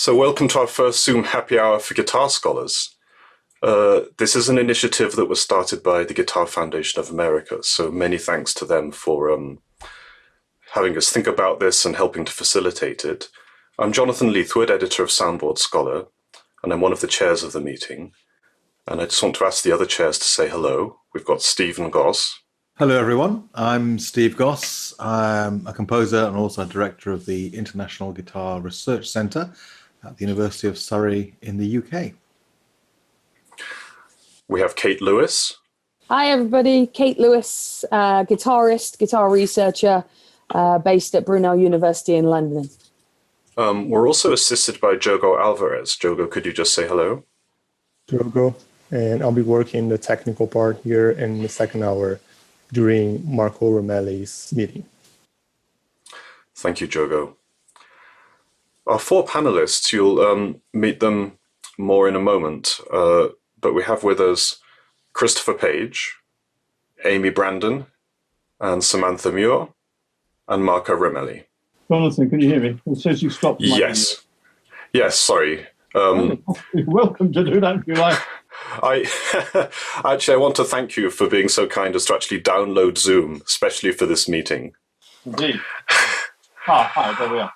So welcome to our first Zoom Happy Hour for Guitar Scholars. This is an initiative that was started by the Guitar Foundation of America, so many thanks to them for having us think about this and helping to facilitate it. I'm Jonathan Leathwood, editor of Soundboard Scholar, and I'm one of the chairs of the meeting. And I just want to ask the other chairs to say hello. We've got Stephen Goss. Hello, everyone. I'm Steve Goss. I'm a composer and also director of the International Guitar Research Centre at the University of Surrey in the UK. We have Kate Lewis. Hi, everybody. Kate Lewis, guitarist, guitar researcher, based at Brunel University in London. We're also assisted by Jogo Alvarez. Jogo, could you just say hello? Jogo, and I'll be working the technical part here in the second hour during Marco Ramelli's meeting. Thank you, Jogo. Our four panelists, you'll meet them more in a moment, but we have with us Christopher Page, Amy Brandon, and Samantha Muir, and Marco Ramelli. Jonathan, can you hear me? It says you stopped. Yes. Yes, sorry. You're welcome to do that if you like. I want to thank you for being so kind as to actually download Zoom, especially for this meeting. Indeed. Hi, there we are.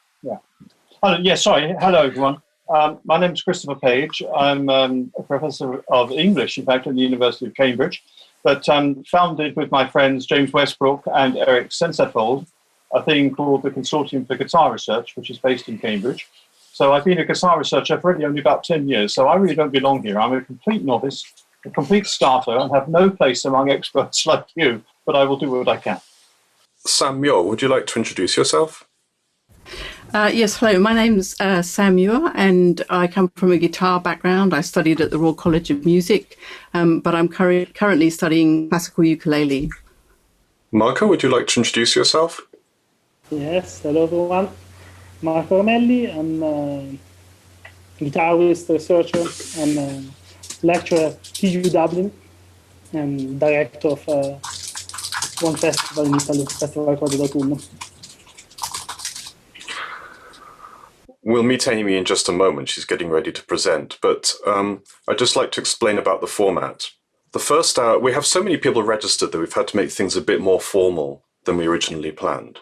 Yeah. Sorry. Hello, everyone. My name is Christopher Page. I'm a professor of English, in fact, at the University of Cambridge, but founded with my friends James Westbrook and Eric Sensafold a thing called the Consortium for Guitar Research, which is based in Cambridge. So I've been a guitar researcher for really only about 10 years, so I really don't belong here. I'm a complete novice, a complete starter, and have no place among experts like you, but I will do what I can. Sam Muir, would you like to introduce yourself? Yes, hello. My name's Sam Muir, and I come from a guitar background. I studied at the Royal College of Music, but I'm currently studying classical ukulele. Marco, would you like to introduce yourself? Yes, hello everyone. Marco Ramelli, I'm a guitarist, researcher, I'm a lecturer at TU Dublin, and director of one festival in Italy, Festival called d'autunno. We'll meet Amy in just a moment. She's getting ready to present, but I'd just like to explain about the format. The first hour, we have so many people registered that we've had to make things a bit more formal than we originally planned.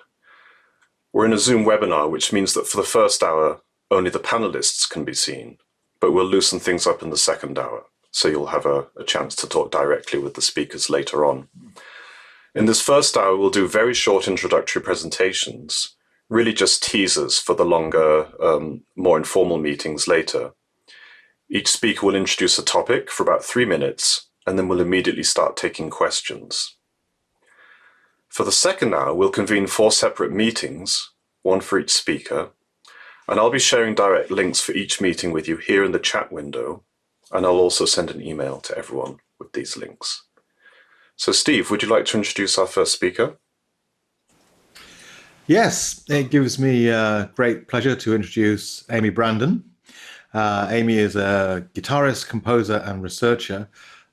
We're in a Zoom webinar, which means that for the first hour, only the panelists can be seen, but we'll loosen things up in the second hour, so you'll have a chance to talk directly with the speakers later on. In this first hour, we'll do very short introductory presentations, really just teasers for the longer, more informal meetings later. Each speaker will introduce a topic for about 3 minutes, and then we'll immediately start taking questions. For the second hour, we'll convene 4 separate meetings, one for each speaker, and I'll be sharing direct links for each meeting with you here in the chat window, and I'll also send an email to everyone with these links. So Steve, would you like to introduce our first speaker? Yes, it gives me great pleasure to introduce Amy Brandon. Amy is a guitarist, composer, and researcher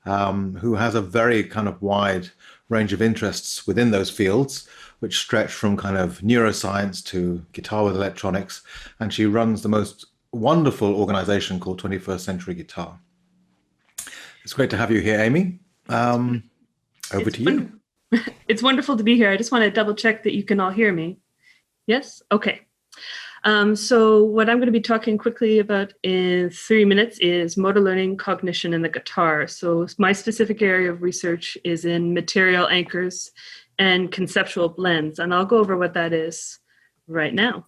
who has a very kind of wide range of interests within those fields, which stretch from kind of neuroscience to guitar with electronics. And she runs the most wonderful organization called 21st Century Guitar. It's great to have you here, Amy. Over to you. It's wonderful to be here. I just want to double check that you can all hear me. Yes? Okay. So what I'm going to be talking quickly about in 3 minutes is motor learning, cognition, and the guitar. So my specific area of research is in material anchors and conceptual blends, and I'll go over what that is right now.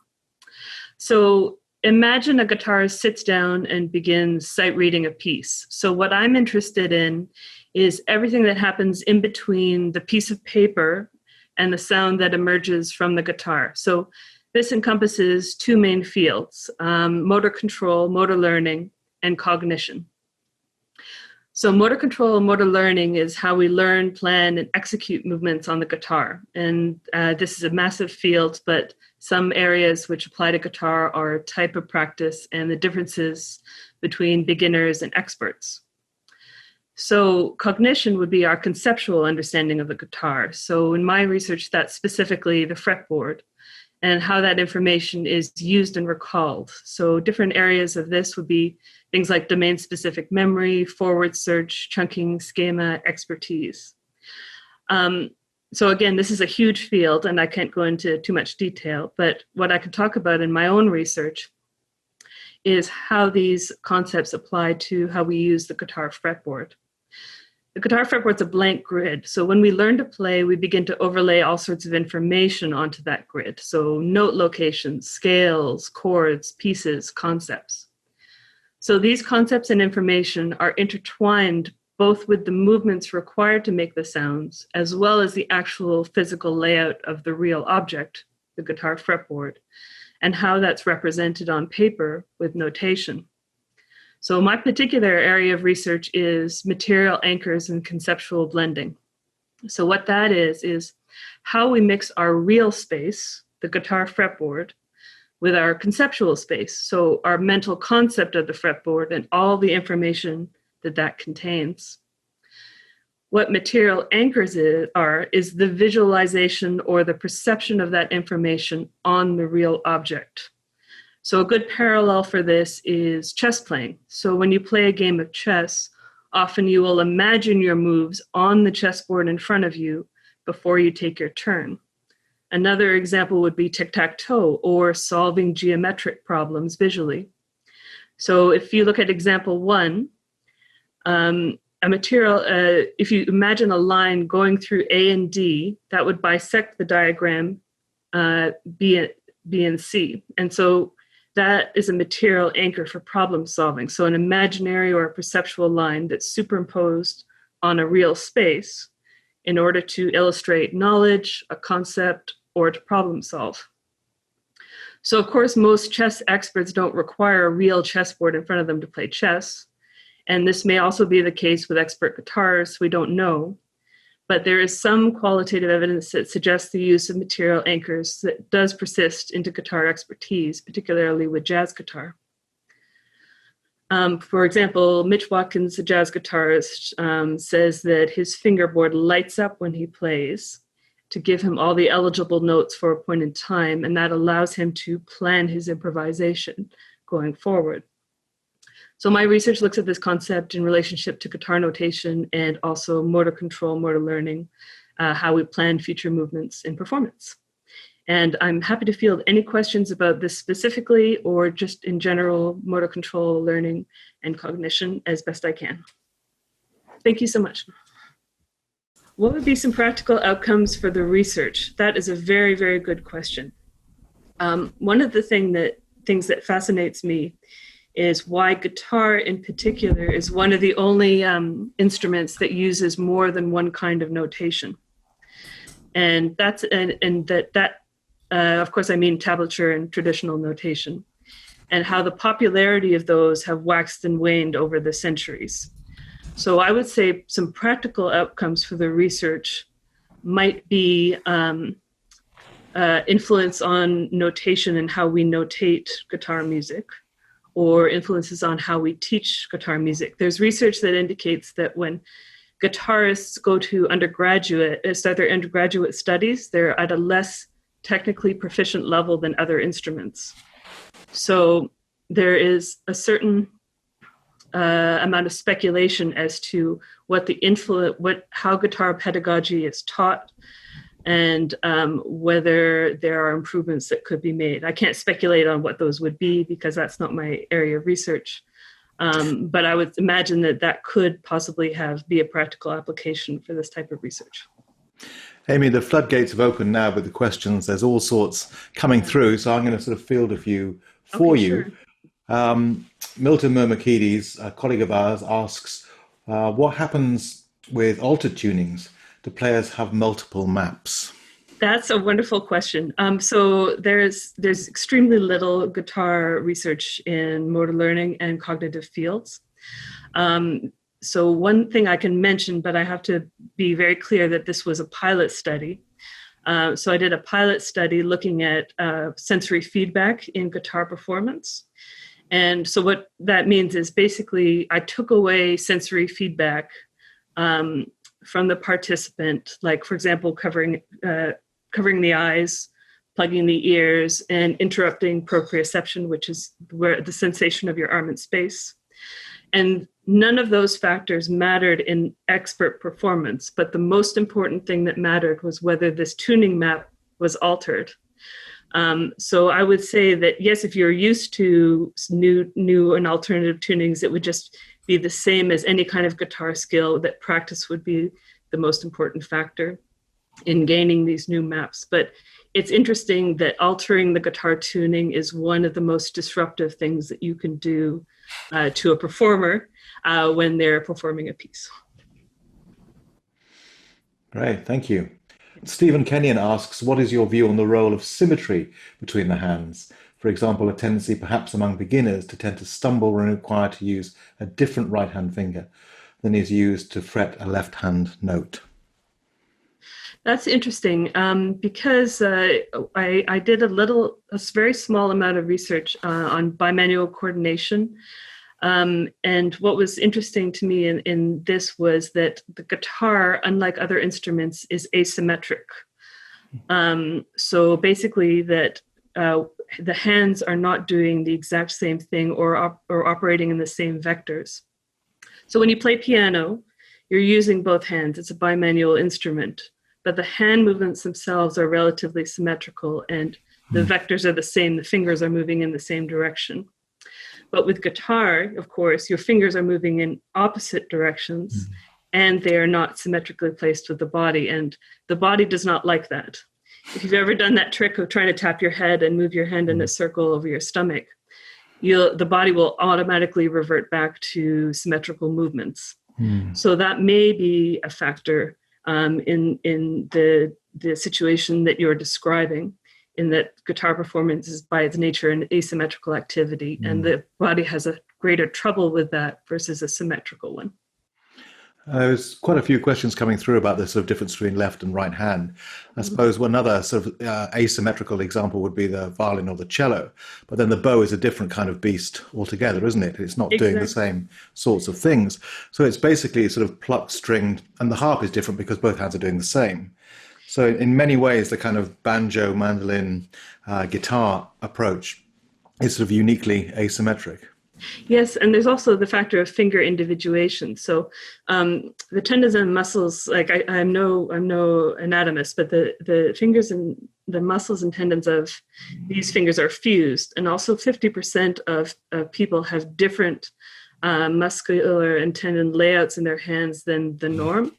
So imagine a guitarist sits down and begins sight reading a piece. So what I'm interested in is everything that happens in between the piece of paper and the sound that emerges from the guitar. So this encompasses 2 main fields, motor control, motor learning, and cognition. So motor control and motor learning is how we learn, plan, and execute movements on the guitar. And this is a massive field, but some areas which apply to guitar are type of practice and the differences between beginners and experts. So cognition would be our conceptual understanding of the guitar. So in my research, that's specifically the fretboard. and how that information is used and recalled. So different areas of this would be things like domain-specific memory, forward search, chunking, schema, expertise. So again, this is a huge field, and I can't go into too much detail, but what I could talk about in my own research is how these concepts apply to how we use the guitar fretboard. The guitar fretboard's a blank grid. So when we learn to play, we begin to overlay all sorts of information onto that grid. So note locations, scales, chords, pieces, concepts. So these concepts and information are intertwined both with the movements required to make the sounds, as well as the actual physical layout of the real object, the guitar fretboard, and how that's represented on paper with notation. So my particular area of research is material anchors and conceptual blending. So what that is how we mix our real space, the guitar fretboard, with our conceptual space. So our mental concept of the fretboard and all the information that contains. What material anchors is the visualization or the perception of that information on the real object. So a good parallel for this is chess playing. So when you play a game of chess, often you will imagine your moves on the chessboard in front of you before you take your turn. Another example would be tic-tac-toe or solving geometric problems visually. So if you look at example 1, if you imagine a line going through A and D, that would bisect the diagram B and C. And so that is a material anchor for problem solving. So an imaginary or a perceptual line that's superimposed on a real space in order to illustrate knowledge, a concept, or to problem solve. So of course, most chess experts don't require a real chessboard in front of them to play chess. And this may also be the case with expert guitarists, we don't know. But there is some qualitative evidence that suggests the use of material anchors that does persist into guitar expertise, particularly with jazz guitar. For example, Mitch Watkins, a jazz guitarist, says that his fingerboard lights up when he plays to give him all the eligible notes for a point in time, and that allows him to plan his improvisation going forward. So my research looks at this concept in relationship to guitar notation and also motor control, motor learning, how we plan future movements in performance. And I'm happy to field any questions about this specifically or just in general motor control, learning, and cognition as best I can. Thank you so much. What would be some practical outcomes for the research? That is a very, very good question. One of the things that fascinates me is why guitar in particular is one of the only instruments that uses more than one kind of notation. And of course I mean tablature and traditional notation, and how the popularity of those have waxed and waned over the centuries. So I would say some practical outcomes for the research might be influence on notation and how we notate guitar music, or influences on how we teach guitar music. There's research that indicates that when guitarists go to start their undergraduate studies, they're at a less technically proficient level than other instruments. So there is a certain amount of speculation as to how guitar pedagogy is taught, and whether there are improvements that could be made. I can't speculate on what those would be because that's not my area of research. But I would imagine that could possibly be a practical application for this type of research. Amy, the floodgates have opened now with the questions. There's all sorts coming through, so I'm going to sort of field a few for you. Sure. Milton Murmakides, a colleague of ours, asks, what happens with altered tunings? Do players have multiple maps? That's a wonderful question. So there's extremely little guitar research in motor learning and cognitive fields. So one thing I can mention, but I have to be very clear that this was a pilot study. So I did a pilot study looking at sensory feedback in guitar performance. And so what that means is basically I took away sensory feedback from the participant, like, for example, covering the eyes, plugging the ears, and interrupting proprioception, which is where the sensation of your arm in space. And none of those factors mattered in expert performance, but the most important thing that mattered was whether this tuning map was altered. So I would say that, yes, if you're used to new and alternative tunings, it would just be the same as any kind of guitar skill, that practice would be the most important factor in gaining these new maps. But it's interesting that altering the guitar tuning is one of the most disruptive things that you can do to a performer when they're performing a piece. Great, thank you. Stephen Kenyon asks, what is your view on the role of symmetry between the hands? For example, a tendency perhaps among beginners to tend to stumble when required to use a different right hand finger than is used to fret a left hand note. That's interesting because I did a very small amount of research on bimanual coordination. And what was interesting to me in this was that the guitar, unlike other instruments, is asymmetric. So basically that the hands are not doing the exact same thing or operating in the same vectors. So when you play piano, you're using both hands. It's a bimanual instrument. But the hand movements themselves are relatively symmetrical, and the vectors are the same. The fingers are moving in the same direction. But with guitar, of course, your fingers are moving in opposite directions, and they are not symmetrically placed with the body. And the body does not like that. If you've ever done that trick of trying to tap your head and move your hand in a circle over your stomach, the body will automatically revert back to symmetrical movements. So that may be a factor in the situation that you're describing, in that guitar performance is by its nature an asymmetrical activity, and the body has a greater trouble with that versus a symmetrical one. There's quite a few questions coming through about the sort of difference between left and right hand. I suppose another sort of asymmetrical example would be the violin or the cello, but then the bow is a different kind of beast altogether, isn't it? It's not doing the same sorts of things. So it's basically sort of plucked, stringed, and the harp is different because both hands are doing the same. So in many ways, the kind of banjo, mandolin, guitar approach is sort of uniquely asymmetric. Yes, and there's also the factor of finger individuation. So the tendons and muscles, like I'm no anatomist, but the fingers and the muscles and tendons of these fingers are fused, and also 50% of people have different muscular and tendon layouts in their hands than the norm.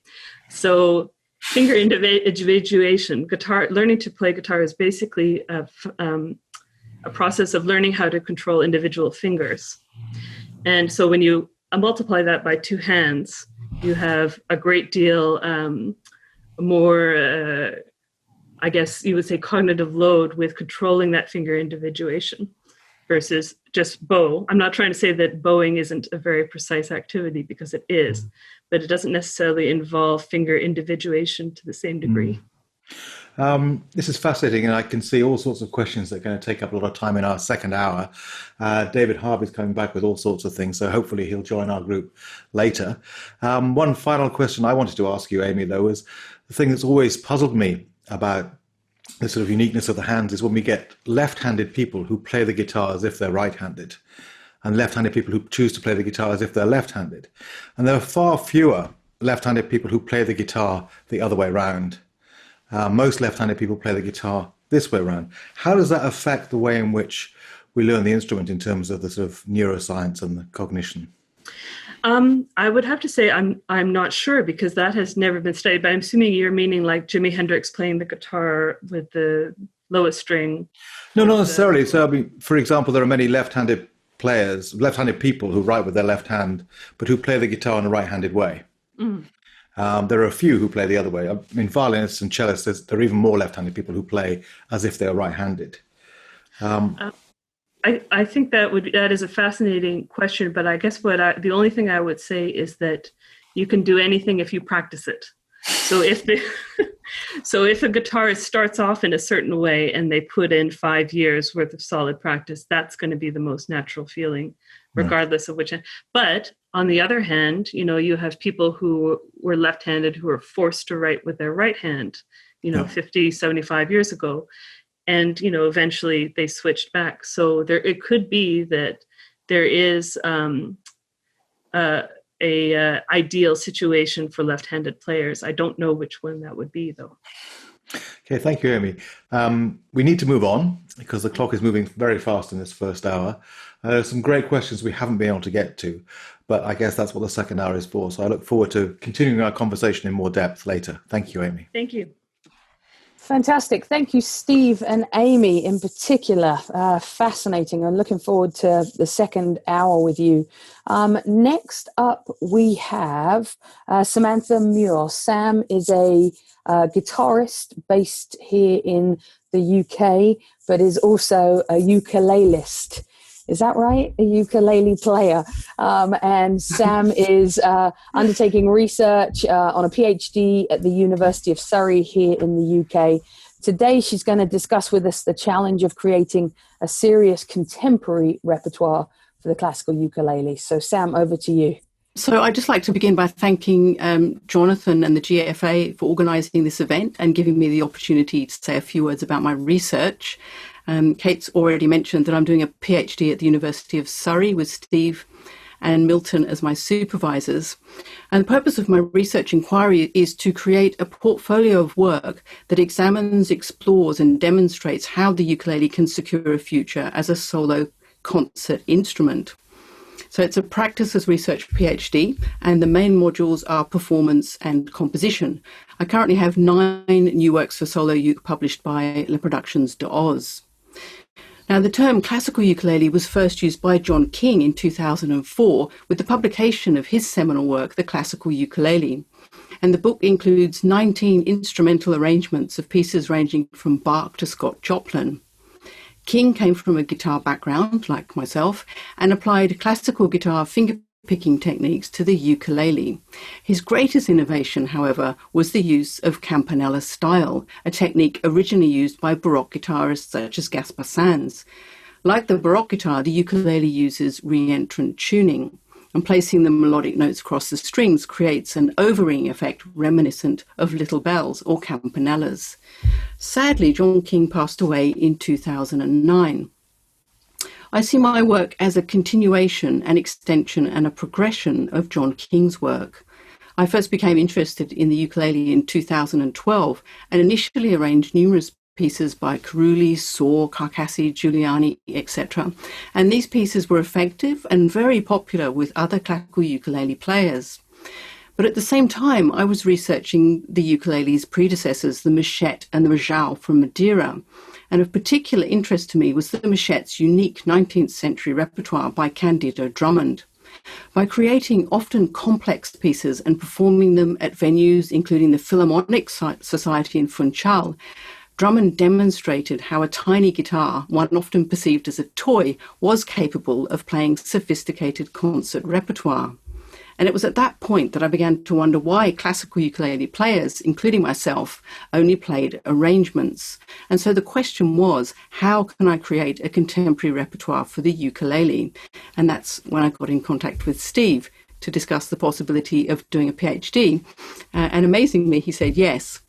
So finger individuation, learning to play guitar is basically a process of learning how to control individual fingers. And so when you multiply that by two hands, you have a great deal more, I guess you would say, cognitive load with controlling that finger individuation versus just bow. I'm not trying to say that bowing isn't a very precise activity, because it is, but it doesn't necessarily involve finger individuation to the same degree. This is fascinating, and I can see all sorts of questions that are going to take up a lot of time in our second hour. David Harvey's coming back with all sorts of things, so hopefully he'll join our group later. One final question I wanted to ask you, Amy, though, is the thing that's always puzzled me about the sort of uniqueness of the hands is when we get left-handed people who play the guitar as if they're right-handed, and left-handed people who choose to play the guitar as if they're left-handed. And there are far fewer left-handed people who play the guitar the other way around. Most left-handed people play the guitar this way around. How does that affect the way in which we learn the instrument in terms of the sort of neuroscience and the cognition? I would have to say I'm not sure, because that has never been studied, but I'm assuming you're meaning like Jimi Hendrix playing the guitar with the lowest string. No, not necessarily. So, I mean, for example, there are many left-handed players, left-handed people who write with their left hand, but who play the guitar in a right-handed way. There are a few who play the other way. I mean, violinists and cellists, there are even more left-handed people who play as if they're right-handed. I think that is a fascinating question, but I guess the only thing I would say is that you can do anything if you practice it. So if a guitarist starts off in a certain way and they put in 5 years worth of solid practice, that's going to be the most natural feeling, regardless of which hand. But on the other hand, you have people who were left-handed who were forced to write with their right hand, 50, 75 years ago. and eventually they switched back. So it could be that there is a ideal situation for left-handed players. I don't know which one that would be, though. Okay, thank you, Amy. We need to move on because the clock is moving very fast in this first hour. Some great questions we haven't been able to get to, but I guess that's what the second hour is for. So I look forward to continuing our conversation in more depth later. Thank you, Amy. Thank you. Fantastic. Thank you, Steve and Amy in particular. Fascinating. I'm looking forward to the second hour with you. Next up, we have Samantha Muir. Sam is a guitarist based here in the UK, but is also a ukulelist. Is that right? A ukulele player. And Sam is undertaking research on a PhD at the University of Surrey here in the UK. Today, she's going to discuss with us the challenge of creating a serious contemporary repertoire for the classical ukulele. So Sam, over to you. So I'd just like to begin by thanking Jonathan and the GFA for organising this event and giving me the opportunity to say a few words about my research. Kate's already mentioned that I'm doing a PhD at the University of Surrey with Steve and Milton as my supervisors. And the purpose of my research inquiry is to create a portfolio of work that examines, explores and demonstrates how the ukulele can secure a future as a solo concert instrument. So it's a practice as research PhD, and the main modules are performance and composition. I currently have 9 new works for solo uke published by Le Productions de Oz. Now, the term classical ukulele was first used by John King in 2004 with the publication of his seminal work, The Classical Ukulele. And the book includes 19 instrumental arrangements of pieces ranging from Bach to Scott Joplin. King came from a guitar background, like myself, and applied classical guitar finger-picking techniques to the ukulele. His greatest innovation, however, was the use of campanella style, a technique originally used by Baroque guitarists such as Gaspar Sanz. Like the Baroque guitar, the ukulele uses re-entrant tuning, and placing the melodic notes across the strings creates an overringing effect reminiscent of little bells or campanellas. Sadly, John King passed away in 2009. I see my work as a continuation, an extension and a progression of John King's work. I first became interested in the ukulele in 2012 and initially arranged numerous pieces by Carulli, Saw, Carcassi, Giuliani, etc. And these pieces were effective and very popular with other classical ukulele players. But at the same time, I was researching the ukulele's predecessors, the machette and the rajau from Madeira. And of particular interest to me was the machette's unique 19th century repertoire by Candido Drummond. By creating often complex pieces and performing them at venues including the Philharmonic Society in Funchal, Drummond demonstrated how a tiny guitar, one often perceived as a toy, was capable of playing sophisticated concert repertoire. And it was at that point that I began to wonder why classical ukulele players, including myself, only played arrangements. And so the question was, how can I create a contemporary repertoire for the ukulele? And that's when I got in contact with Steve to discuss the possibility of doing a PhD. And amazingly, he said yes.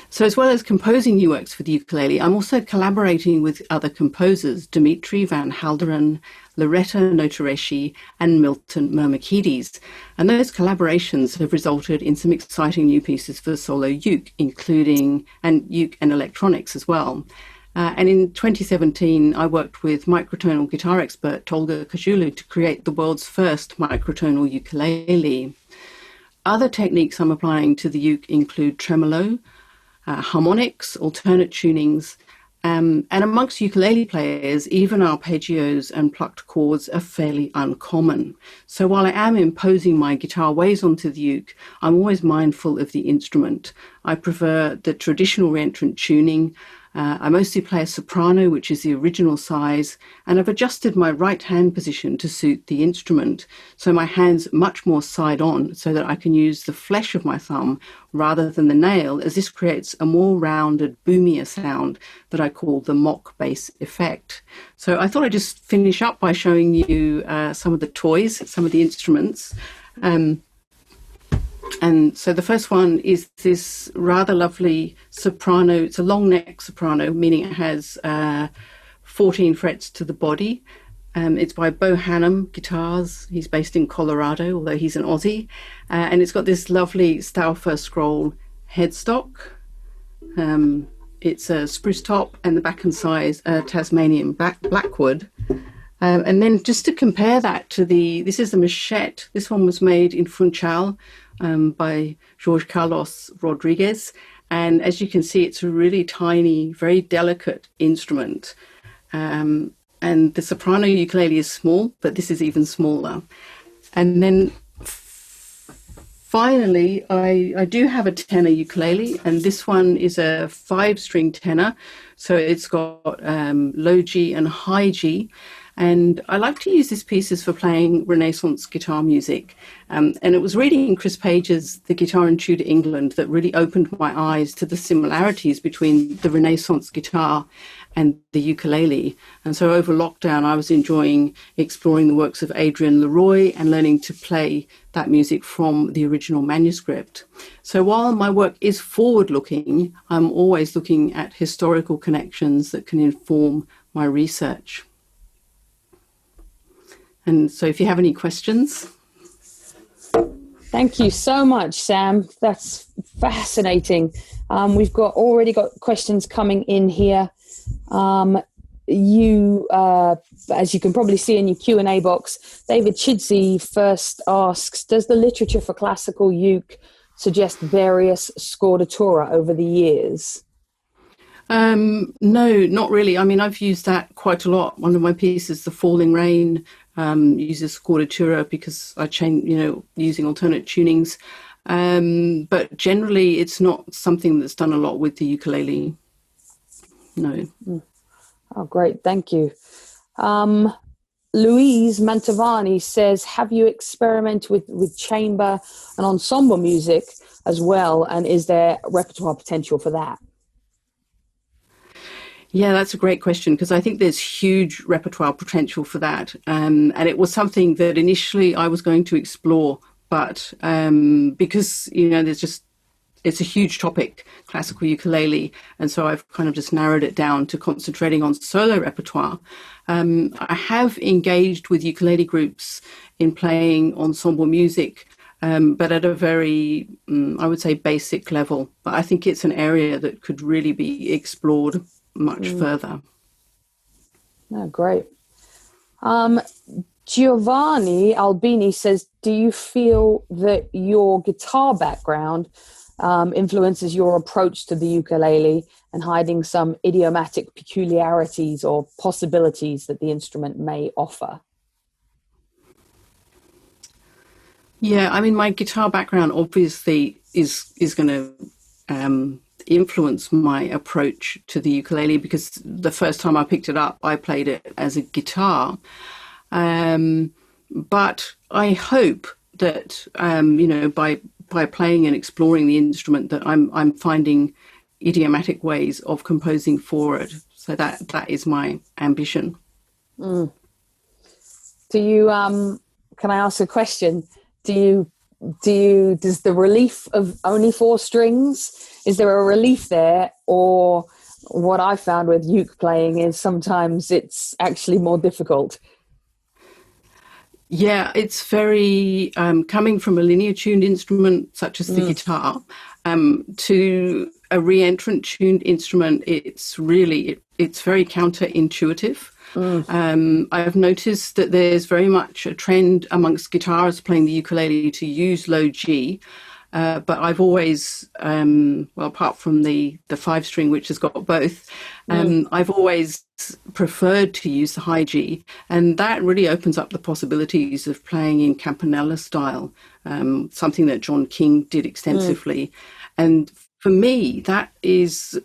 So as well as composing new works for the ukulele, I'm also collaborating with other composers, Dimitri Van Halderen, Loretta Notareschi and Milton Mermakides. And those collaborations have resulted in some exciting new pieces for solo uke, including uke and electronics as well. And in 2017, I worked with microtonal guitar expert Tolga Kajulu to create the world's first microtonal ukulele. Other techniques I'm applying to the uke include tremolo, harmonics, alternate tunings, and amongst ukulele players, even arpeggios and plucked chords are fairly uncommon. So while I am imposing my guitar ways onto the uke, I'm always mindful of the instrument. I prefer the traditional reentrant tuning. I mostly play a soprano, which is the original size, and I've adjusted my right hand position to suit the instrument. So my hand's much more side on so that I can use the flesh of my thumb rather than the nail, as this creates a more rounded, boomier sound that I call the mock bass effect. So I thought I'd just finish up by showing you some of the toys, some of the instruments. And so the first one is this rather lovely soprano. It's a long neck soprano, meaning it has 14 frets to the body. It's by Bo Hannum Guitars. He's based in Colorado, although he's an Aussie. And it's got this lovely Stauffer scroll headstock. It's a spruce top, and the back and sides Tasmanian blackwood. And then just to compare that to this is the Machette. This one was made in Funchal by Jorge Carlos Rodriguez. And as you can see, it's a really tiny, very delicate instrument. And the soprano ukulele is small, but this is even smaller. And then finally, I do have a tenor ukulele, and this one is a 5-string tenor. So it's got low G and high G. And I like to use these pieces for playing Renaissance guitar music. And it was reading Chris Page's The Guitar in Tudor England that really opened my eyes to the similarities between the Renaissance guitar and the ukulele. And so over lockdown, I was enjoying exploring the works of Adrian Leroy and learning to play that music from the original manuscript. So while my work is forward-looking, I'm always looking at historical connections that can inform my research. And so if you have any questions. Thank you so much, Sam. That's fascinating. We've already got questions coming in here. As you can probably see in your Q&A box, David Chidsey first asks, does the literature for classical uke suggest various scordatura over the years? No, not really. I mean, I've used that quite a lot. One of my pieces, The Falling Rain, uses scordatura because I change, using alternate tunings. But generally, it's not something that's done a lot with the ukulele. No. Oh, great. Thank you. Louise Mantovani says, have you experimented with chamber and ensemble music as well? And is there repertoire potential for that? Yeah, that's a great question, because I think there's huge repertoire potential for that. And it was something that initially I was going to explore, but because, it's a huge topic, classical ukulele. And so I've kind of just narrowed it down to concentrating on solo repertoire. I have engaged with ukulele groups in playing ensemble music, but at a very, I would say, basic level. But I think it's an area that could really be explored much further. Oh, great. Giovanni Albini says, do you feel that your guitar background influences your approach to the ukulele and hiding some idiomatic peculiarities or possibilities that the instrument may offer? Yeah, I mean, my guitar background obviously is going to influence my approach to the ukulele, because the first time I picked it up, I played it as a guitar. But I hope that, by playing and exploring the instrument, that I'm finding idiomatic ways of composing for it. So that is my ambition. Do you, can I ask a question? Does the relief of only 4 strings, is there a relief there? Or what I found with uke playing is sometimes it's actually more difficult. Yeah, it's very, coming from a linear tuned instrument such as the guitar to a re-entrant tuned instrument, it's very counterintuitive. I've noticed that there's very much a trend amongst guitarists playing the ukulele to use low G, but I've always, apart from the 5-string, which has got both, I've always preferred to use the high G, and that really opens up the possibilities of playing in campanella style, something that John King did extensively. And for me, that is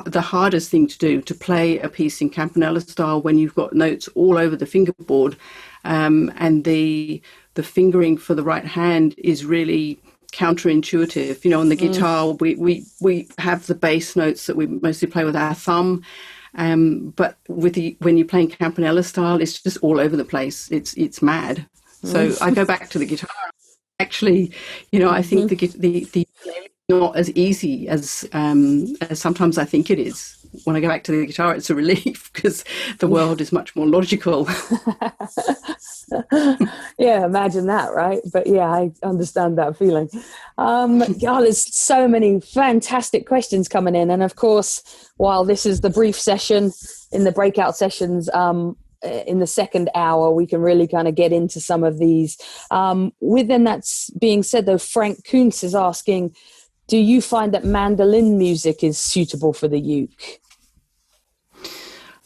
the hardest thing to do, to play a piece in campanella style when you've got notes all over the fingerboard, and the fingering for the right hand is really counterintuitive. On the guitar, we have the bass notes that we mostly play with our thumb, but when you're playing campanella style, it's just all over the place. It's mad. So I go back to the guitar. actually, I think the not as easy as sometimes I think it is. When I go back to the guitar, it's a relief because the world is much more logical. Yeah, imagine that, right? But yeah, I understand that feeling. There's so many fantastic questions coming in. And of course, while this is the brief session, in the breakout sessions, in the second hour, we can really kind of get into some of these. Within that being said, though, Frank Kuntz is asking, do you find that mandolin music is suitable for the uke?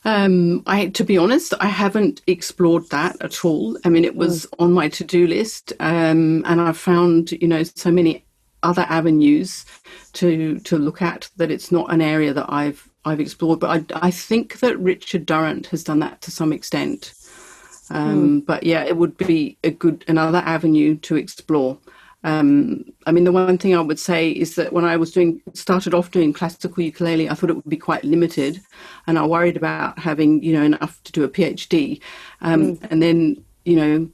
To be honest, I haven't explored that at all. I mean, it was on my to-do list, and I've found, so many other avenues to look at that it's not an area that I've explored. But I think that Richard Durrant has done that to some extent. But yeah, it would be another avenue to explore. I mean, the one thing I would say is that when I started off doing classical ukulele, I thought it would be quite limited, and I worried about having, enough to do a PhD. And then, a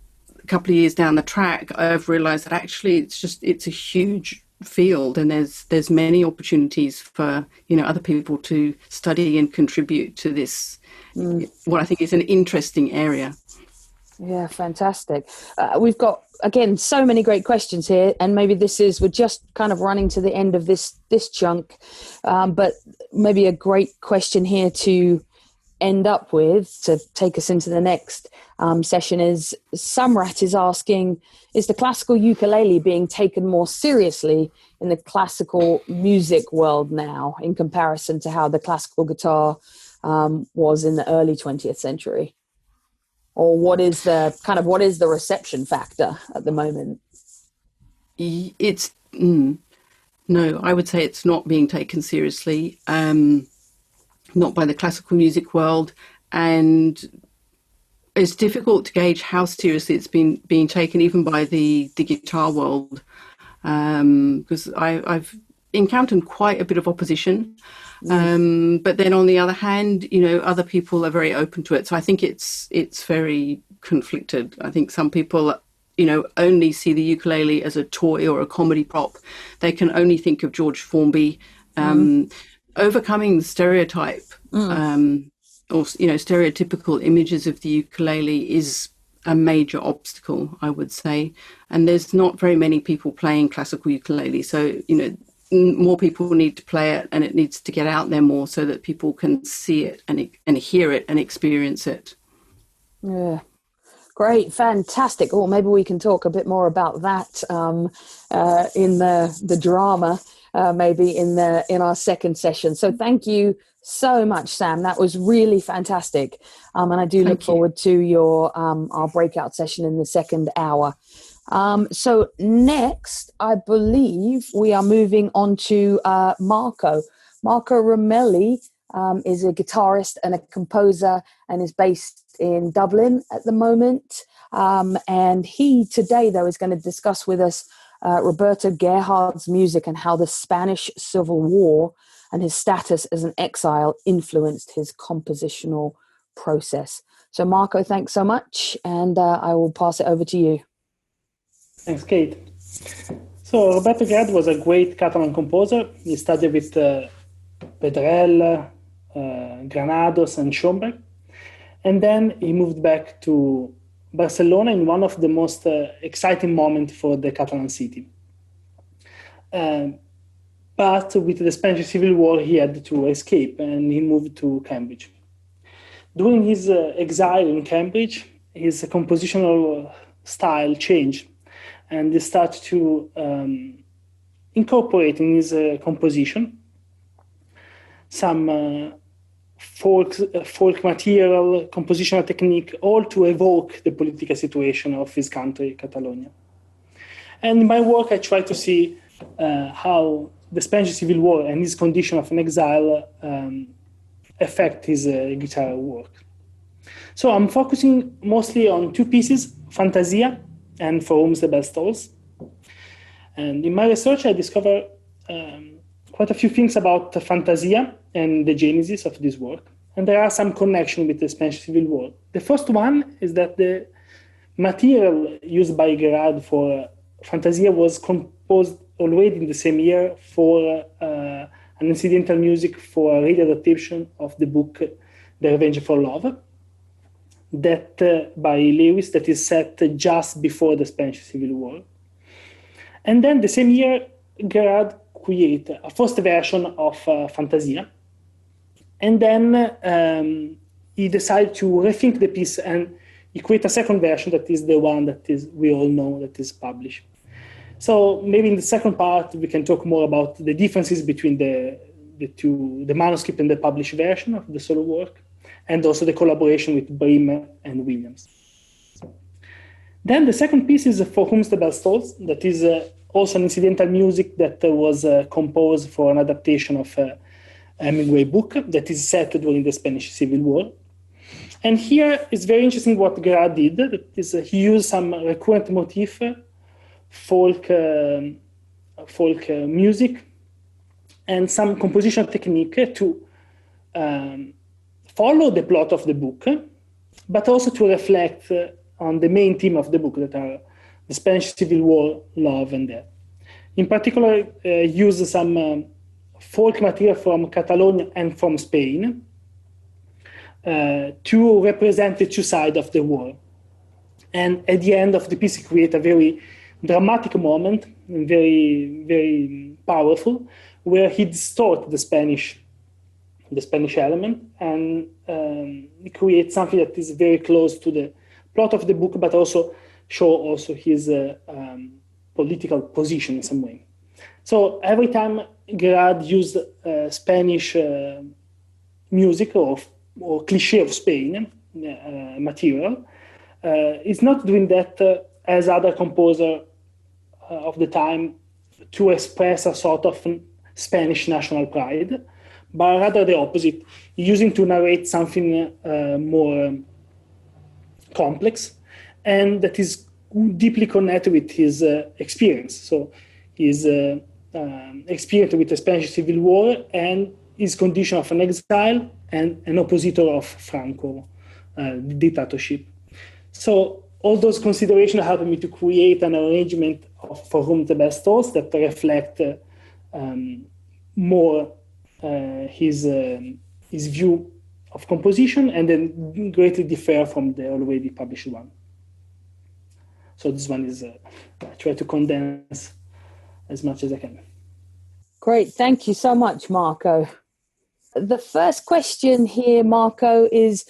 couple of years down the track, I've realized that actually it's a huge field, and there's many opportunities for, other people to study and contribute to this, what I think is an interesting area. Yeah, fantastic. We've got, again, so many great questions here, and maybe we're just kind of running to the end of this chunk, but maybe a great question here to end up with, to take us into the next session, is Samrat is asking, is the classical ukulele being taken more seriously in the classical music world now in comparison to how the classical guitar was in the early 20th century? Or what is the reception factor at the moment? No, I would say it's not being taken seriously, not by the classical music world, and it's difficult to gauge how seriously it's being taken even by the guitar world, because I've encountered quite a bit of opposition. But then on the other hand, other people are very open to it. So I think it's very conflicted. I think some people, only see the ukulele as a toy or a comedy prop. They can only think of George Formby. Overcoming the stereotype or stereotypical images of the ukulele is a major obstacle, I would say. And there's not very many people playing classical ukulele. So, more people need to play it, and it needs to get out there more so that people can see it and hear it and experience it. Yeah, great, fantastic. Oh, maybe we can talk a bit more about that in the drama, maybe in our second session. So thank you so much, Sam. That was really fantastic, and I do look forward to your our breakout session in the second hour. So next, I believe we are moving on to Marco. Marco Ramelli is a guitarist and a composer and is based in Dublin at the moment. And he today, though, is going to discuss with us Roberto Gerhard's music and how the Spanish Civil War and his status as an exile influenced his compositional process. So Marco, thanks so much. And I will pass it over to you. Thanks, Kate. So Roberto Gerhard was a great Catalan composer. He studied with Pedrell, Granados, and Schoenberg. And then he moved back to Barcelona in one of the most exciting moments for the Catalan city. But with the Spanish Civil War, he had to escape, and he moved to Cambridge. During his exile in Cambridge, his compositional style changed, and he started to incorporate in his composition some folk material, compositional technique, all to evoke the political situation of his country, Catalonia. And in my work, I try to see how the Spanish Civil War and his condition of an exile affect his guitar work. So I'm focusing mostly on two pieces, Fantasia and For Whom the Bell Tolls. And in my research, I discovered quite a few things about Fantasia and the genesis of this work. And there are some connection with the Spanish Civil War. The first one is that the material used by Gerhard for Fantasia was composed already in the same year for an incidental music for a radio adaptation of the book The Revenge for Love, that by Lewis, that is set just before the Spanish Civil War. And then the same year, Gerhard created a first version of Fantasia. And then he decided to rethink the piece, and he created a second version that is the one that is we all know that is published. So maybe in the second part, we can talk more about the differences between the manuscript and the published version of the solo work, and also the collaboration with Bremer and Williams. Then the second piece is For Whom the Bell Tolls, that is also an incidental music that was composed for an adaptation of a Hemingway book that is set during the Spanish Civil War. And here it's very interesting what Gerhard did. That is, he used some recurrent motif, folk music, and some composition technique to follow the plot of the book, but also to reflect on the main theme of the book, that are the Spanish Civil War, love, and death. In particular, use some folk material from Catalonia and from Spain to represent the two sides of the war. And at the end of the piece, he created a very dramatic moment, and very, very powerful, where he distorts the Spanish element, and he creates something that is very close to the plot of the book, but also show his political position in some way. So every time Gerhard used Spanish music or cliché of Spain material, he's not doing that as other composer of the time to express a sort of Spanish national pride, but rather the opposite, using to narrate something more complex, and that is deeply connected with his experience. So his experience with the Spanish Civil War and his condition of an exile and an oppositor of Franco dictatorship. So all those considerations helped me to create an arrangement of For Whom the Bell Tolls that reflect more his view of composition, and then greatly differ from the already published one. So this one is, I try to condense as much as I can. Great, thank you so much, Marco. The first question here, Marco, is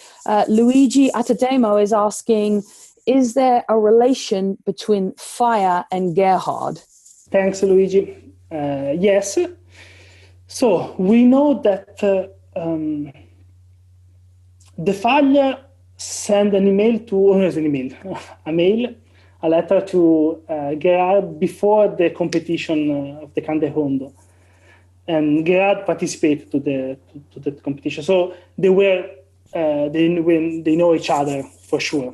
Luigi Atademo is asking, is there a relation between fire and Gerhard? Thanks, Luigi. Yes. So we know that the Faglia sent a letter to Gerhard before the competition of the Cante Rondo, and Gerhard participated to the competition. So they were they know each other for sure.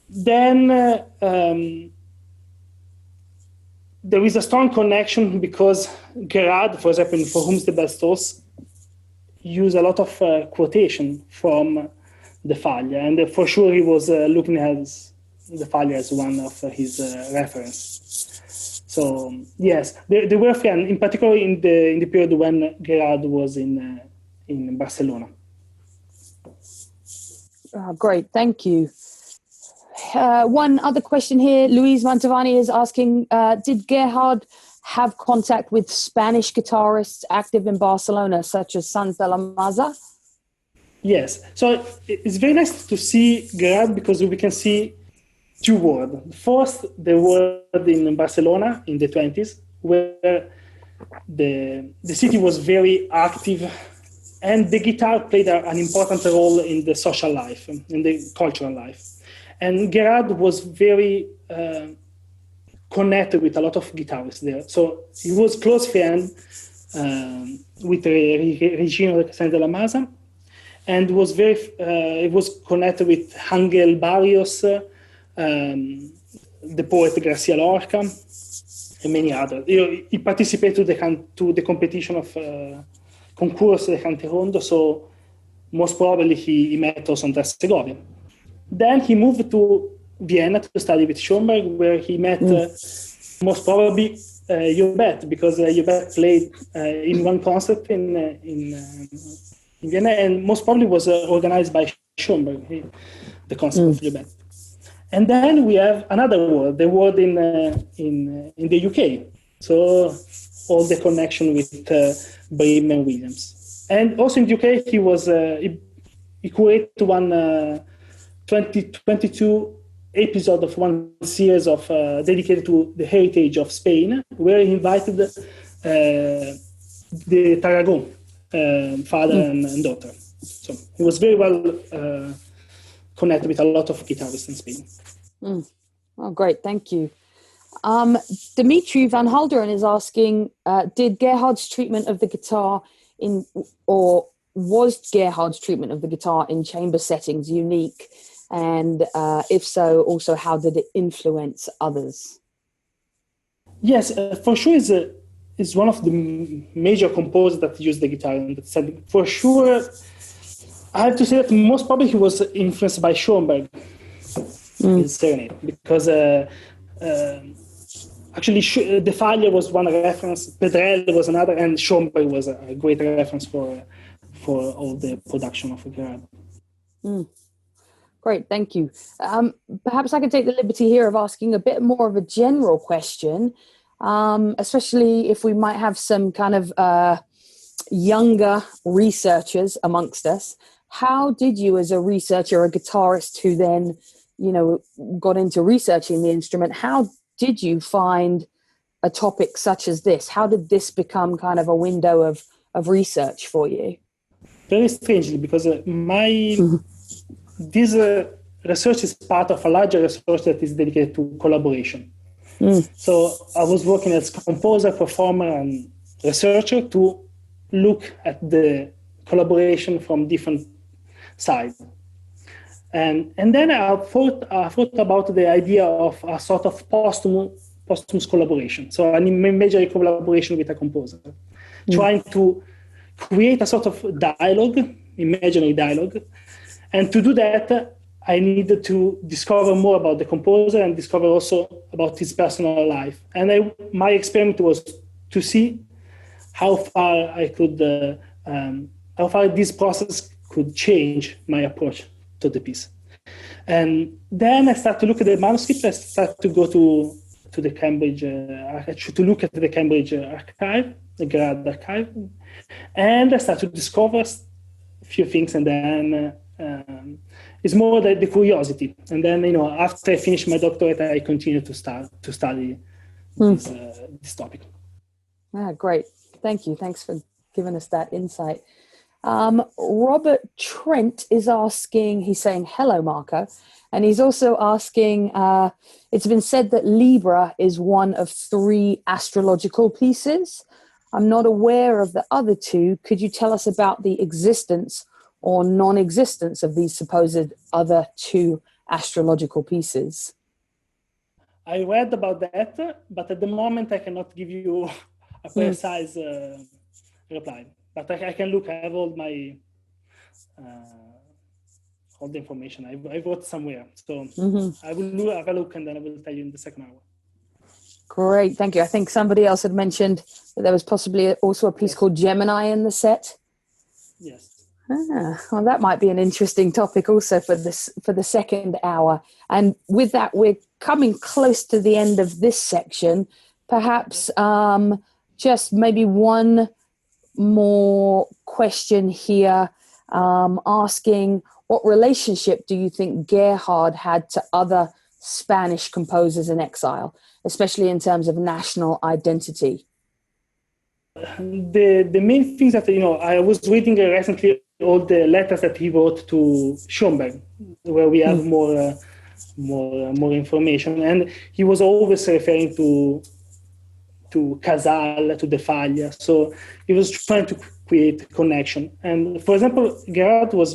Then there is a strong connection because Gerhard, for example, For Whom the Bell Tolls, use a lot of quotation from the Faglia, and for sure he was looking at the Faglia as one of his reference. So yes, they were friends, in particular in the period when Gerhard was in Barcelona. Great, thank you. One other question here. Luis Mantovani is asking, did Gerhard have contact with Spanish guitarists active in Barcelona, such as Sanz de la Maza? Yes. So it's very nice to see Gerhard because we can see two worlds. First, the world in Barcelona in the 20s, where the city was very active, and the guitar played an important role in the social life, in the cultural life. And Gerhard was very connected with a lot of guitarists there. So he was close friend with Regino de la Maza, and was very it was connected with Ángel Barrios, the poet Garcia Lorca, and many others. He participated to the competition of Concurso de Cante Rondo, so most probably he met also Andrés Segovia. Then he moved to Vienna to study with Schoenberg, where he met most probably Roberto, because Roberto played in one concert in Vienna, and most probably was organized by Schoenberg, the concert of Roberto. And then we have another world, the world in the UK. So all the connection with Bream and Williams. And also in the UK, he created one 22 episode of one series of dedicated to the heritage of Spain, where he invited the Tarragon father and daughter. So he was very well connected with a lot of guitarists in Spain. Oh, great. Thank you. Dimitri Van Halderen is asking, did Gerhard's treatment of the guitar was Gerhard's treatment of the guitar in chamber settings unique? And if so, also, how did it influence others? Yes, for sure is one of the major composers that used the guitar. And for sure, I have to say that most probably he was influenced by Schoenberg, his serenade, because actually the Faglia was one reference, Pedrell was another, and Schoenberg was a great reference for all the production of Gerhard. Great, thank you. Perhaps I can take the liberty here of asking a bit more of a general question, especially if we might have some kind of younger researchers amongst us. How did you, as a researcher, a guitarist who then, got into researching the instrument, how did you find a topic such as this? How did this become kind of a window of research for you? Very strangely, because this research is part of a larger research that is dedicated to collaboration. So I was working as composer, performer, and researcher to look at the collaboration from different sides. And then I thought about the idea of a sort of posthumous collaboration. So an imaginary collaboration with a composer, trying to create a sort of dialogue, imaginary dialogue. And to do that, I needed to discover more about the composer and discover also about his personal life. And my experiment was to see how far this process could change my approach to the piece. And then I started to look at the manuscript. I started to go to the Cambridge, to look at the Cambridge archive, the Gerhard archive. And I started to discover a few things, and then it's more the curiosity. And then, after I finished my doctorate, I continued to study this topic. Great. Thank you. Thanks for giving us that insight. Robert Trent is asking, he's saying, hello, Marco. And he's also asking, it's been said that Libra is one of 3 astrological pieces. I'm not aware of the other 2. Could you tell us about the existence or non-existence of these supposed other 2 astrological pieces? I read about that, but at the moment I cannot give you a precise reply. But I can look. I have all my all the information. I wrote somewhere, so I will have a look, and then I will tell you in the second hour. Great, thank you. I think somebody else had mentioned that there was possibly also a piece called Gemini in the set. Yes. Well, that might be an interesting topic also for the second hour. And with that, we're coming close to the end of this section. Perhaps just maybe one more question here, asking what relationship do you think Gerhard had to other Spanish composers in exile, especially in terms of national identity? The main things that, I was reading recently all the letters that he wrote to Schoenberg, where we have more information, and he was always referring to Casal, to the Faglia. So he was trying to create connection. And for example, Gerhard was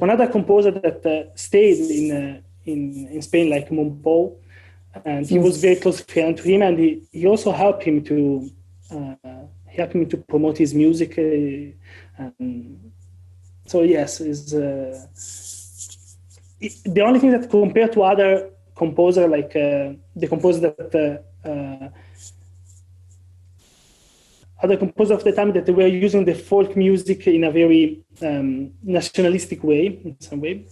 another composer that stayed in Spain, like Monpou, and he was very close friend to him, and he also helped him to promote his music. the only thing that compared to other composer, like the composer that other composers of the time that were using the folk music in a very nationalistic way, in some way,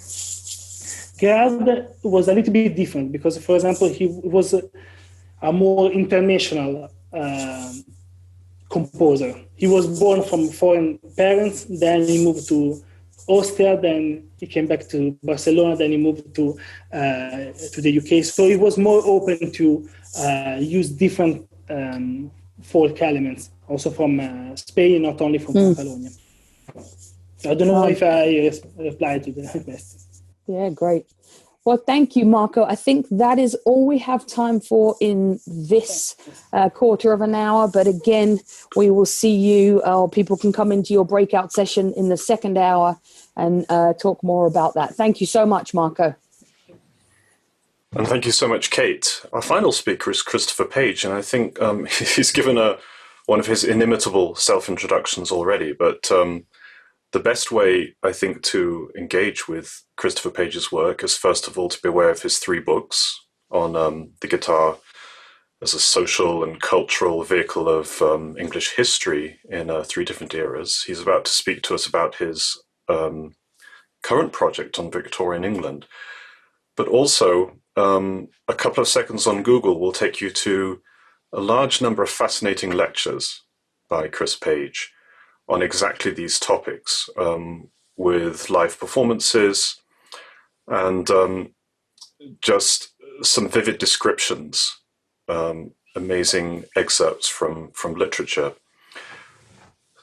Gerhard was a little bit different because, for example, he was a more international composer. He was born from foreign parents, then he moved to Austria, then he came back to Barcelona, then he moved to the UK. So he was more open to use different folk elements, also from Spain, not only from Catalonia. I don't know if I replied to the question. Yeah, great. Well, thank you, Marco. I think that is all we have time for in this quarter of an hour. But again, we will see you, or people can come into your breakout session in the second hour and talk more about that. Thank you so much, Marco. And thank you so much, Kate. Our final speaker is Christopher Page, and I think he's given one of his inimitable self-introductions already, but the best way, I think, to engage with Christopher Page's work is, first of all, to be aware of his 3 books on the guitar as a social and cultural vehicle of English history in 3 different eras. He's about to speak to us about his current project on Victorian England, but also a couple of seconds on Google will take you to a large number of fascinating lectures by Chris Page on exactly these topics, with live performances and just some vivid descriptions, amazing excerpts from literature.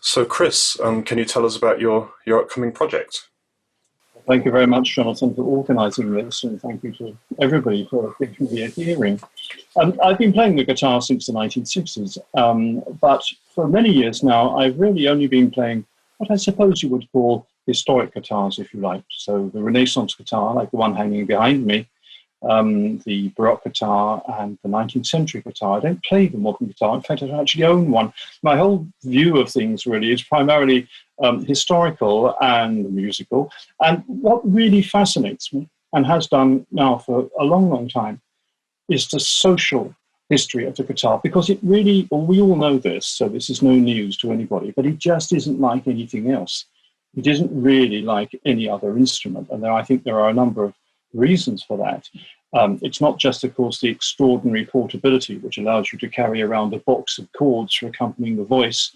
So, Chris, can you tell us about your upcoming project? Thank you very much, Jonathan, for organising this, and thank you to everybody for giving me a hearing. I've been playing the guitar since the 1960s, but for many years now, I've really only been playing what I suppose you would call historic guitars, if you like. So the Renaissance guitar, like the one hanging behind me, the Baroque guitar and the 19th century guitar. I don't play the modern guitar. In fact, I don't actually own one. My whole view of things really is primarily historical and musical. And what really fascinates me, and has done now for a long, long time, is the social history of the guitar, because it really, well, we all know this, so this is no news to anybody, but it just isn't like anything else. It isn't really like any other instrument. And I think there are a number of reasons for that. It's not just, of course, the extraordinary portability, which allows you to carry around a box of chords for accompanying the voice,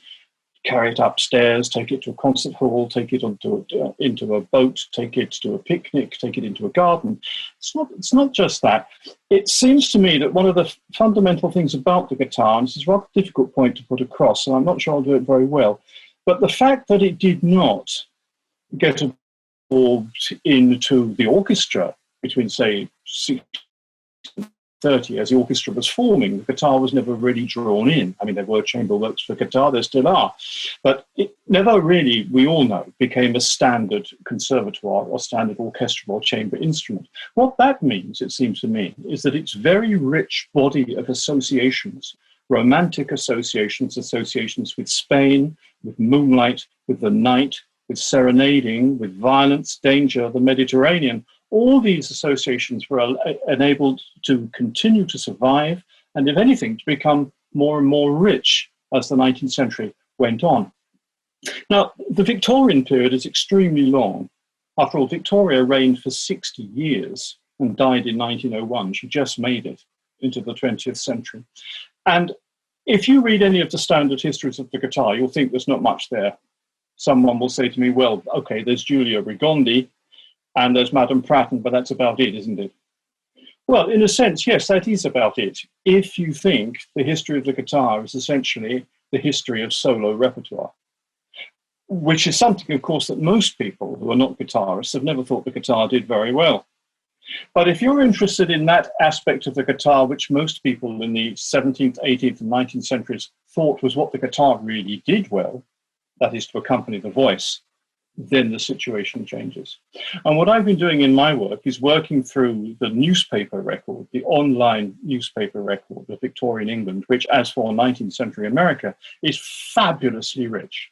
carry it upstairs, take it to a concert hall, take it into a boat, take it to a picnic, take it into a garden. It's not just that. It seems to me that one of the fundamental things about the guitar, and this is a rather difficult point to put across, and I'm not sure I'll do it very well, but the fact that it did not get involved into the orchestra between, say, 30 as the orchestra was forming, the guitar was never really drawn in. I mean, there were chamber works for guitar, there still are, but it never really, we all know, became a standard conservatoire or standard orchestral or chamber instrument. What that means, it seems to me, is that its very rich body of associations, romantic associations with Spain, with moonlight, with the night, with serenading, with violence, danger, the Mediterranean, all these associations were enabled to continue to survive and, if anything, to become more and more rich as the 19th century went on. Now, the Victorian period is extremely long. After all, Victoria reigned for 60 years and died in 1901. She just made it into the 20th century. And if you read any of the standard histories of the guitar, you'll think there's not much there. Someone will say to me, well, okay, there's Giulio Rigondi, and there's Madame Pratten, but that's about it, isn't it? Well, in a sense, yes, that is about it. If you think the history of the guitar is essentially the history of solo repertoire, which is something, of course, that most people who are not guitarists have never thought the guitar did very well. But if you're interested in that aspect of the guitar, which most people in the 17th, 18th, and 19th centuries thought was what the guitar really did well, that is to accompany the voice, then the situation changes. And what I've been doing in my work is working through the newspaper record, the online newspaper record of Victorian England, which, as for 19th century America, is fabulously rich.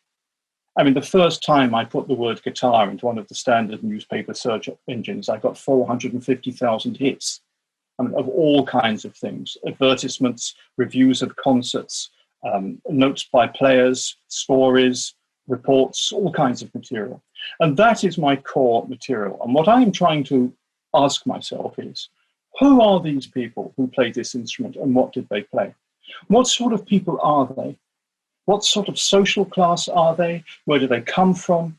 I mean, the first time I put the word guitar into one of the standard newspaper search engines, I got 450,000 hits. I mean, of all kinds of things, advertisements, reviews of concerts, notes by players, stories, reports, all kinds of material. And that is my core material. And what I'm trying to ask myself is, who are these people who play this instrument and what did they play? What sort of people are they? What sort of social class are they? Where do they come from?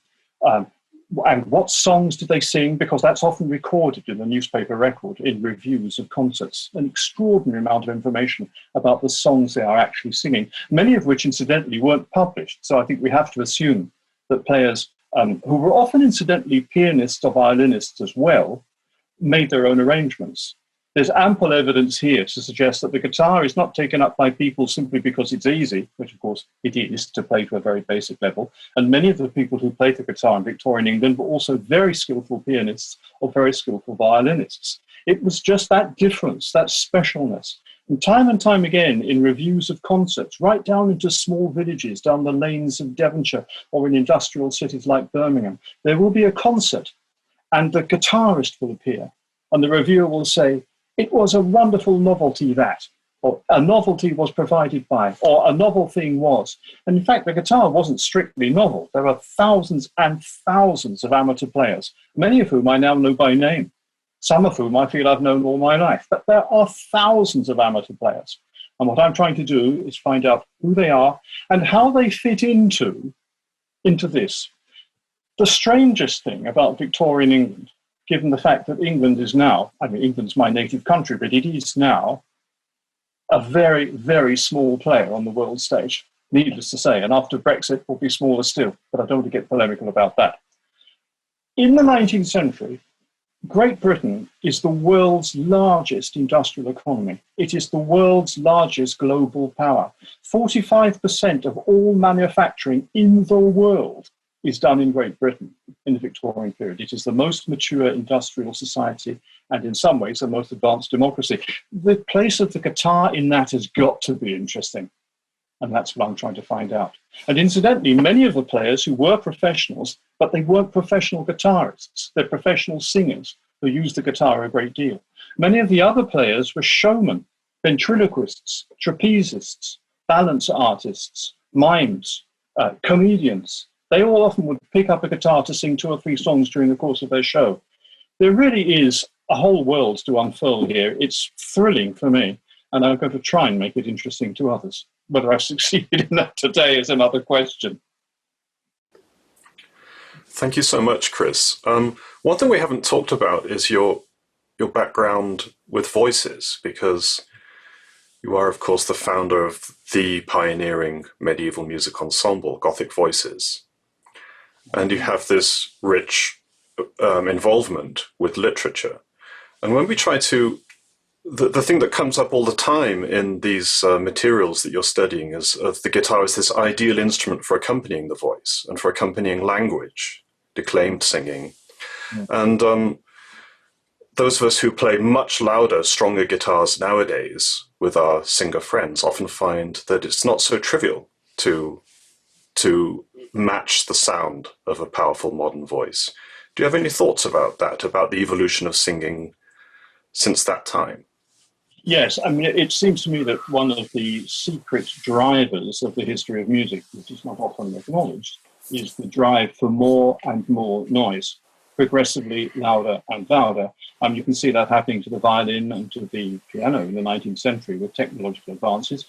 And what songs did they sing? Because that's often recorded in the newspaper record in reviews of concerts. An extraordinary amount of information about the songs they are actually singing, many of which incidentally weren't published. So I think we have to assume that players who were often incidentally pianists or violinists as well, made their own arrangements. There's ample evidence here to suggest that the guitar is not taken up by people simply because it's easy, which of course it is to play to a very basic level. And many of the people who played the guitar in Victorian England were also very skillful pianists or very skillful violinists. It was just that difference, that specialness. And time again in reviews of concerts, right down into small villages, down the lanes of Devonshire or in industrial cities like Birmingham, there will be a concert and the guitarist will appear and the reviewer will say, "It was a wonderful novelty that," or "a novelty was provided by," or "a novel thing was." And in fact, the guitar wasn't strictly novel. There are thousands and thousands of amateur players, many of whom I now know by name, some of whom I feel I've known all my life. But there are thousands of amateur players. And what I'm trying to do is find out who they are and how they fit into this. The strangest thing about Victorian England, given the fact that England is now, I mean, England's my native country, but it is now a very, very small player on the world stage, needless to say. And after Brexit, will be smaller still, but I don't want to get polemical about that. In the 19th century, Great Britain is the world's largest industrial economy. It is the world's largest global power. 45% of all manufacturing in the world is done in Great Britain in the Victorian period. It is the most mature industrial society and in some ways the most advanced democracy. The place of the guitar in that has got to be interesting. And that's what I'm trying to find out. And incidentally, many of the players who were professionals, but they weren't professional guitarists, they're professional singers who used the guitar a great deal. Many of the other players were showmen, ventriloquists, trapezists, balance artists, mimes, comedians. They all often would pick up a guitar to sing 2 or 3 songs during the course of their show. There really is a whole world to unfold here. It's thrilling for me, and I'm going to try and make it interesting to others. Whether I've succeeded in that today is another question. Thank you so much, Chris. One thing we haven't talked about is your background with voices, because you are, of course, the founder of the pioneering medieval music ensemble, Gothic Voices. And you have this rich involvement with literature. And when we try to, the thing that comes up all the time in these materials that you're studying is of the guitar as this ideal instrument for accompanying the voice and for accompanying language, declaimed singing. And those of us who play much louder, stronger guitars nowadays with our singer friends often find that it's not so trivial to match the sound of a powerful modern voice. Do you have any thoughts about that, about the evolution of singing since that time? Yes, I mean, it seems to me that one of the secret drivers of the history of music, which is not often acknowledged, is the drive for more and more noise, progressively louder and louder. You can see that happening to the violin and to the piano in the 19th century with technological advances.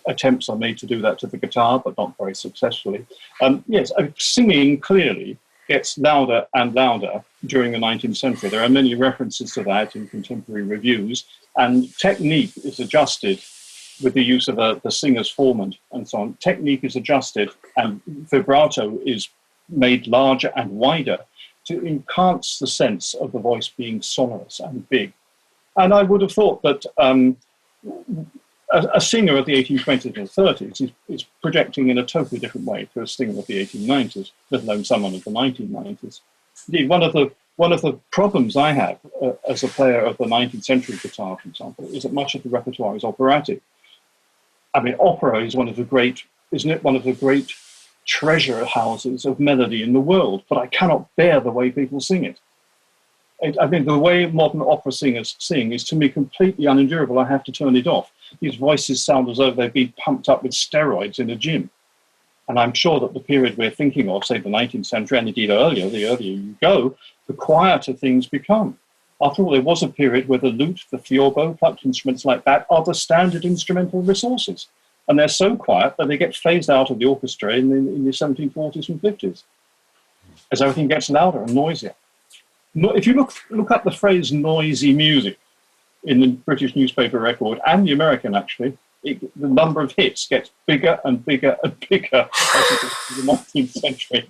Attempts are made to do that to the guitar, but not very successfully. Yes, singing clearly gets louder and louder during the 19th century. There are many references to that in contemporary reviews, and technique is adjusted with the use of the singer's formant and so on. Technique is adjusted and vibrato is made larger and wider to enhance the sense of the voice being sonorous and big. And I would have thought that a singer of the 1820s and 30s is projecting in a totally different way to a singer of the 1890s, let alone someone of the 1990s. Indeed, one of the problems I have as a player of the 19th century guitar, for example, is that much of the repertoire is operatic. I mean, opera is one of the great treasure houses of melody in the world, but I cannot bear the way people sing it. I mean, the way modern opera singers sing is to me completely unendurable. I have to turn it off. These voices sound as though they've been pumped up with steroids in a gym. And I'm sure that the period we're thinking of, say the 19th century, and indeed earlier, the earlier you go, the quieter things become. After all, there was a period where the lute, the theorbo, plucked instruments like that are the standard instrumental resources. And they're so quiet that they get phased out of the orchestra in the 1740s and 50s, as everything gets louder and noisier. If you look up the phrase noisy music in the British newspaper record, and the American actually, the number of hits gets bigger and bigger and bigger as it goes to the 19th century.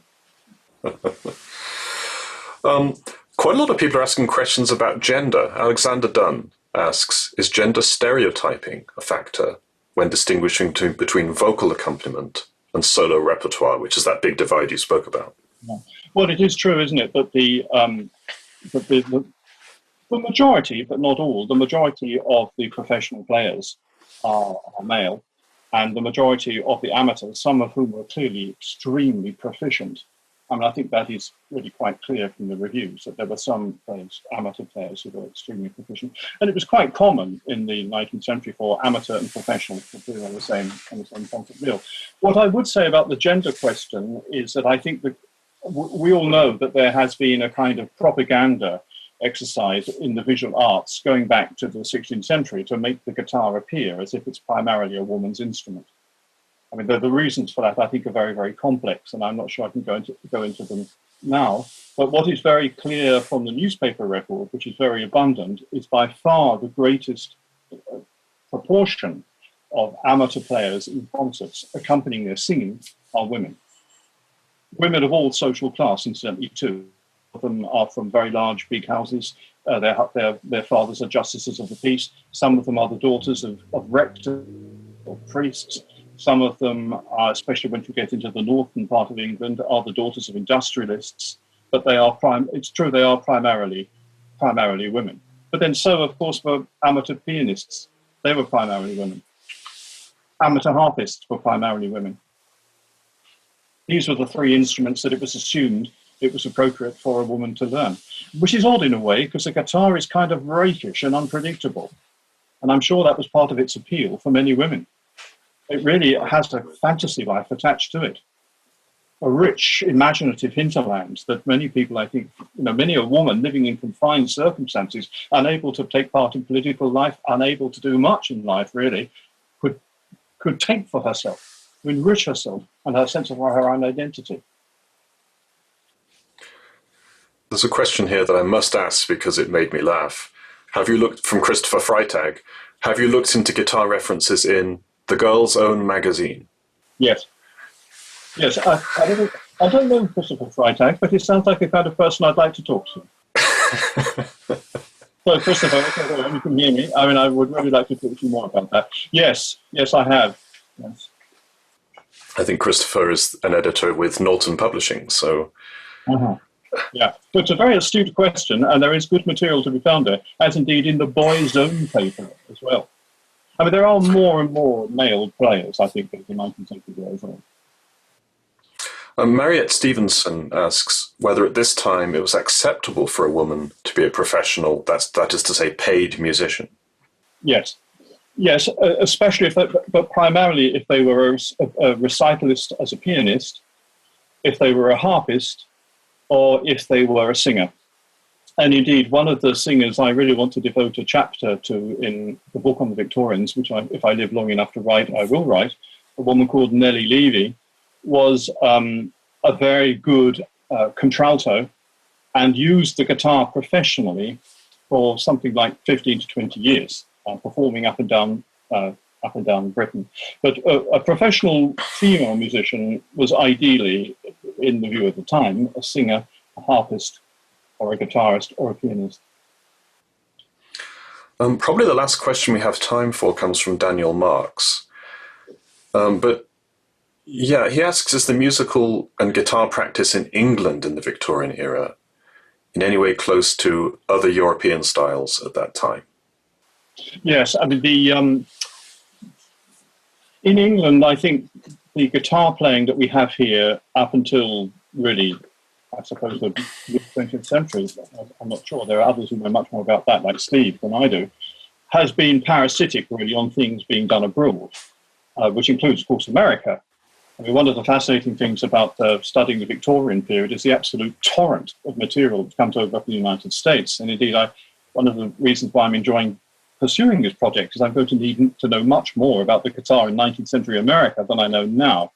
Quite a lot of people are asking questions about gender. Alexander Dunn asks, is gender stereotyping a factor when distinguishing between vocal accompaniment and solo repertoire, which is that big divide you spoke about? Well, it is true, isn't it, that the majority, but not all, the majority of the professional players are male, and the majority of the amateurs, some of whom are clearly extremely proficient. I mean, I think that is really quite clear from the reviews, that there were some amateur players who were extremely proficient. And it was quite common in the 19th century for amateur and professional to be on the same concert bill. What I would say about the gender question is that I think that we all know that there has been a kind of propaganda exercise in the visual arts going back to the 16th century to make the guitar appear as if it's primarily a woman's instrument. I mean, the reasons for that, I think, are very, very complex, and I'm not sure I can go into them now. But what is very clear from the newspaper record, which is very abundant, is by far the greatest proportion of amateur players in concerts accompanying their singing are women. Women of all social class, incidentally, too. Some of them are from very large, big houses. Their fathers are justices of the peace. Some of them are the daughters of rectors or priests. Some of them are, especially when you get into the northern part of England, are the daughters of industrialists. But they are it's true, they are primarily women. But then so, of course, were amateur pianists. They were primarily women. Amateur harpists were primarily women. These were the three instruments that it was assumed it was appropriate for a woman to learn, which is odd in a way, because the guitar is kind of rakish and unpredictable. And I'm sure that was part of its appeal for many women. It really has a fantasy life attached to it, a rich, imaginative hinterland that many people, I think, many a woman living in confined circumstances, unable to take part in political life, unable to do much in life, really, could take for herself, to enrich herself and her sense of her own identity. There's a question here that I must ask because it made me laugh. From Christopher Freitag, have you looked into guitar references in The Girl's Own magazine? Yes. I don't know Christopher Freitag, but he sounds like the kind of person I'd like to talk to. So, Christopher, you can hear me. I mean, I would really like to talk to you more about that. Yes, I have. Yes. I think Christopher is an editor with Norton Publishing, so... Uh-huh. Yeah, but it's a very astute question, and there is good material to be found there, as indeed in the Boy's Own paper as well. I mean, there are more and more male players, I think, as the 19th century goes on. Mariette Stevenson asks whether at this time it was acceptable for a woman to be a professional, that is to say, paid musician. Yes, especially but primarily if they were a recitalist as a pianist, if they were a harpist, or if they were a singer. And indeed, one of the singers I really want to devote a chapter to in the book on the Victorians, which if I live long enough to write, I will write, a woman called Nellie Levy, was a very good contralto and used the guitar professionally for something like 15 to 20 years, performing up and down Britain. But a professional female musician was ideally, in the view of the time, a singer, a harpist, or a guitarist, or a pianist. Probably the last question we have time for comes from Daniel Marks. But yeah, he asks, is the musical and guitar practice in England in the Victorian era in any way close to other European styles at that time? Yes, I mean, in England, I think the guitar playing that we have here up until really, I suppose, the mid-20th century, I'm not sure, there are others who know much more about that, like Steve, than I do, has been parasitic really on things being done abroad, which includes, of course, America. I mean, one of the fascinating things about studying the Victorian period is the absolute torrent of material that comes over from the United States. And indeed, one of the reasons why I'm enjoying pursuing this project is I'm going to need to know much more about the guitar in 19th century America than I know now.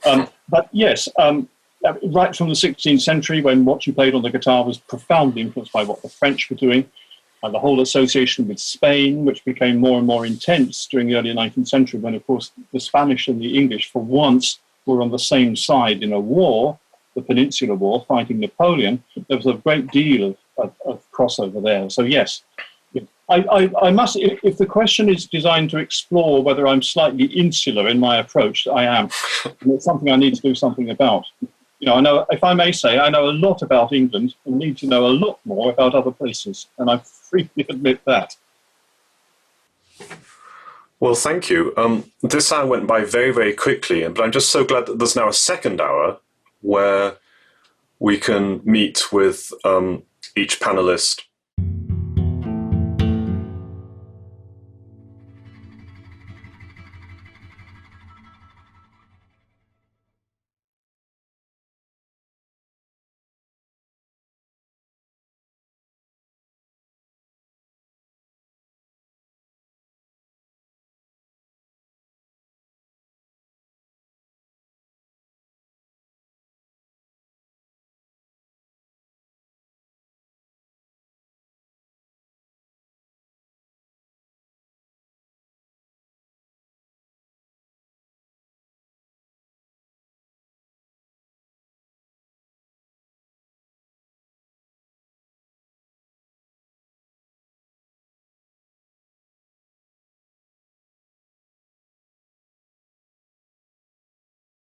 But yes, right from the 16th century, when what you played on the guitar was profoundly influenced by what the French were doing, and the whole association with Spain, which became more and more intense during the early 19th century, when, of course, the Spanish and the English, for once, were on the same side in a war, the Peninsular War, fighting Napoleon. There was a great deal of crossover there. So, yes, I must, if the question is designed to explore whether I'm slightly insular in my approach, I am. And it's something I need to do something about. You know, I know, if I may say, I know a lot about England and need to know a lot more about other places, and I freely admit that. Well, thank you. This hour went by very, very quickly, but I'm just so glad that there's now a second hour where we can meet with each panelist